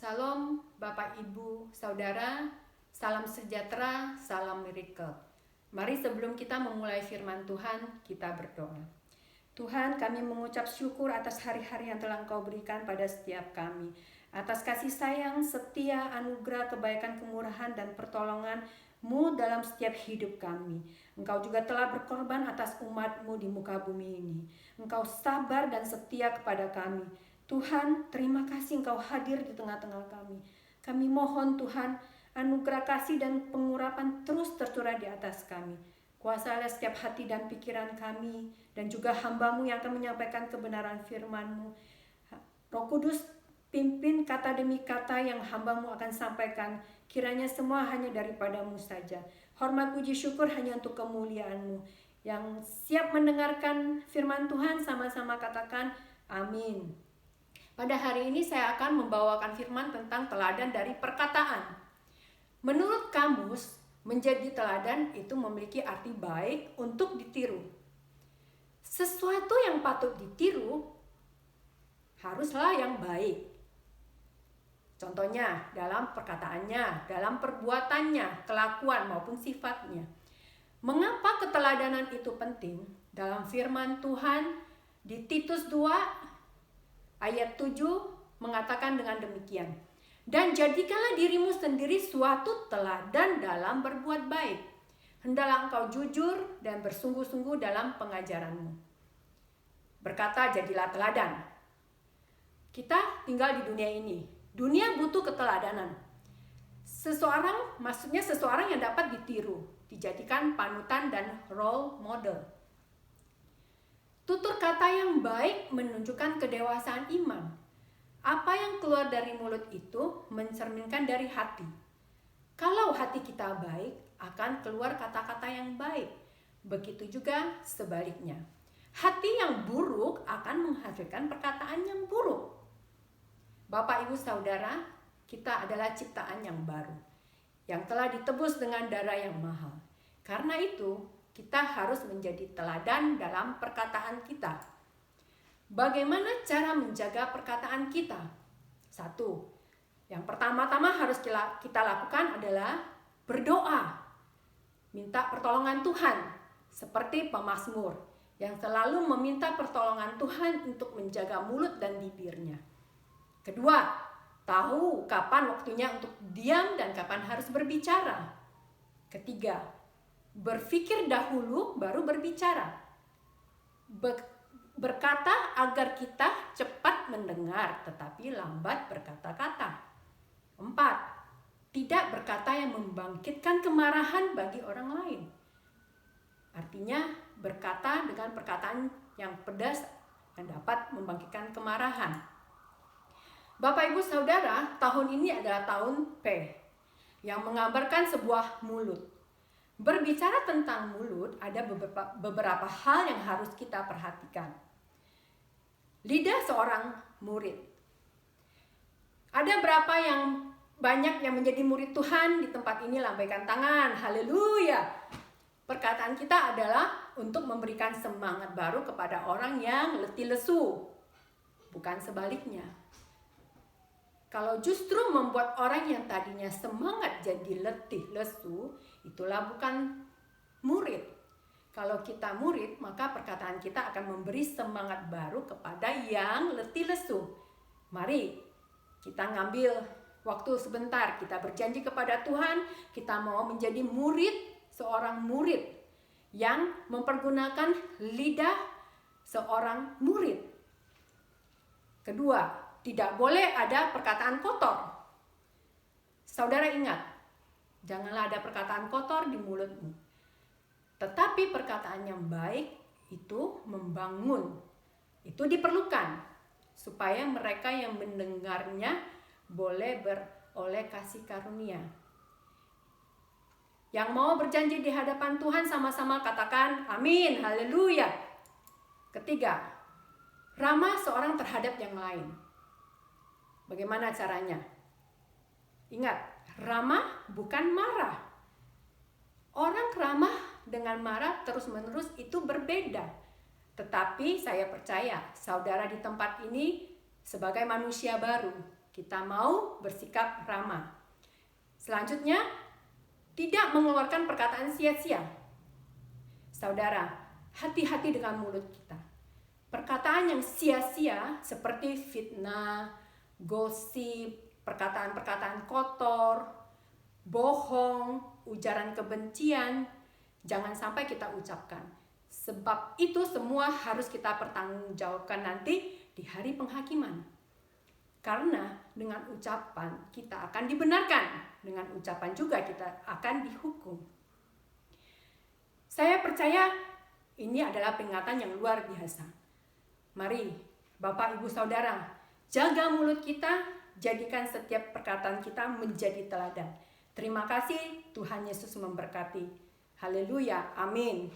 Salam Bapak Ibu, Saudara, salam sejahtera, salam miracle. Mari sebelum kita memulai firman Tuhan, kita berdoa. Tuhan, kami mengucap syukur atas hari-hari yang telah Engkau berikan pada setiap kami. Atas kasih sayang, setia, anugerah, kebaikan, kemurahan, dan pertolongan-Mu dalam setiap hidup kami. Engkau juga telah berkorban atas umat-Mu di muka bumi ini. Engkau sabar dan setia kepada kami. Tuhan, terima kasih Engkau hadir di tengah-tengah kami. Kami mohon Tuhan, anugerah kasih dan pengurapan terus tercurah di atas kami. Kuasailah setiap hati dan pikiran kami, dan juga hamba-Mu yang akan menyampaikan kebenaran firman-Mu. Roh Kudus, pimpin kata demi kata yang hamba-Mu akan sampaikan. Kiranya semua hanya daripada-Mu saja. Hormat, puji, syukur hanya untuk kemuliaan-Mu. Yang siap mendengarkan firman Tuhan, sama-sama katakan amin. Pada hari ini saya akan membawakan firman tentang teladan dari perkataan. Menurut kamus, menjadi teladan itu memiliki arti baik untuk ditiru. Sesuatu yang patut ditiru haruslah yang baik. Contohnya dalam perkataannya, dalam perbuatannya, kelakuan maupun sifatnya. Mengapa keteladanan itu penting? Dalam firman Tuhan di Titus 2 ayat 7 mengatakan dengan demikian. Dan jadikanlah dirimu sendiri suatu teladan dalam berbuat baik. Hendaklah engkau jujur dan bersungguh-sungguh dalam pengajaranmu. Berkata, jadilah teladan. Kita tinggal di dunia ini. Dunia butuh keteladanan. Maksudnya seseorang yang dapat ditiru, dijadikan panutan dan role model. Tutur kata yang baik menunjukkan kedewasaan iman. Apa yang keluar dari mulut itu mencerminkan dari hati. Kalau hati kita baik, akan keluar kata-kata yang baik. Begitu juga sebaliknya. Hati yang buruk akan menghasilkan perkataan yang buruk. Bapak, Ibu, Saudara, kita adalah ciptaan yang baru, yang telah ditebus dengan darah yang mahal. Karena itu, kita harus menjadi teladan dalam perkataan kita. Bagaimana cara menjaga perkataan kita? Satu, yang pertama-tama harus kita lakukan adalah berdoa. Minta pertolongan Tuhan, seperti pemazmur yang selalu meminta pertolongan Tuhan untuk menjaga mulut dan bibirnya. Kedua, tahu kapan waktunya untuk diam dan kapan harus berbicara. Ketiga, berpikir dahulu baru berbicara. Berkata agar kita cepat mendengar tetapi lambat berkata-kata. 4. Tidak berkata yang membangkitkan kemarahan bagi orang lain. Artinya berkata dengan perkataan yang pedas yang dapat membangkitkan kemarahan. Bapak, Ibu, Saudara, tahun ini adalah tahun P yang menggambarkan sebuah mulut. Berbicara tentang mulut, ada beberapa hal yang harus kita perhatikan. Lidah seorang murid. Ada berapa yang banyak yang menjadi murid Tuhan di tempat ini? Lambaikan tangan, haleluya. Perkataan kita adalah untuk memberikan semangat baru kepada orang yang letih lesu, bukan sebaliknya. Kalau justru membuat orang yang tadinya semangat jadi letih lesu, itulah bukan murid. Kalau kita murid, maka perkataan kita akan memberi semangat baru kepada yang letih lesu. Mari kita ngambil waktu sebentar, kita berjanji kepada Tuhan, kita mau menjadi seorang murid yang mempergunakan lidah seorang murid. Kedua, tidak boleh ada perkataan kotor. Saudara ingat, janganlah ada perkataan kotor di mulutmu. Tetapi perkataan yang baik itu membangun. Itu diperlukan supaya mereka yang mendengarnya boleh beroleh kasih karunia. Yang mau berjanji di hadapan Tuhan sama-sama katakan amin, haleluya. Ketiga, ramah seorang terhadap yang lain. Bagaimana caranya? Ingat, ramah bukan marah. Orang ramah dengan marah terus-menerus itu berbeda. Tetapi saya percaya saudara di tempat ini sebagai manusia baru, Kita mau bersikap ramah. Selanjutnya, tidak mengeluarkan perkataan sia-sia. Saudara, hati-hati dengan mulut kita. Perkataan yang sia-sia seperti fitnah, gosip, perkataan-perkataan kotor, bohong, ujaran kebencian, jangan sampai kita ucapkan. Sebab itu semua harus kita pertanggungjawabkan nanti di hari penghakiman. Karena dengan ucapan kita akan dibenarkan, dengan ucapan juga kita akan dihukum. Saya percaya ini adalah peringatan yang luar biasa. Mari, Bapak, Ibu, Saudara, jaga mulut kita, jadikan setiap perkataan kita menjadi teladan. Terima kasih, Tuhan Yesus memberkati. Haleluya, amin.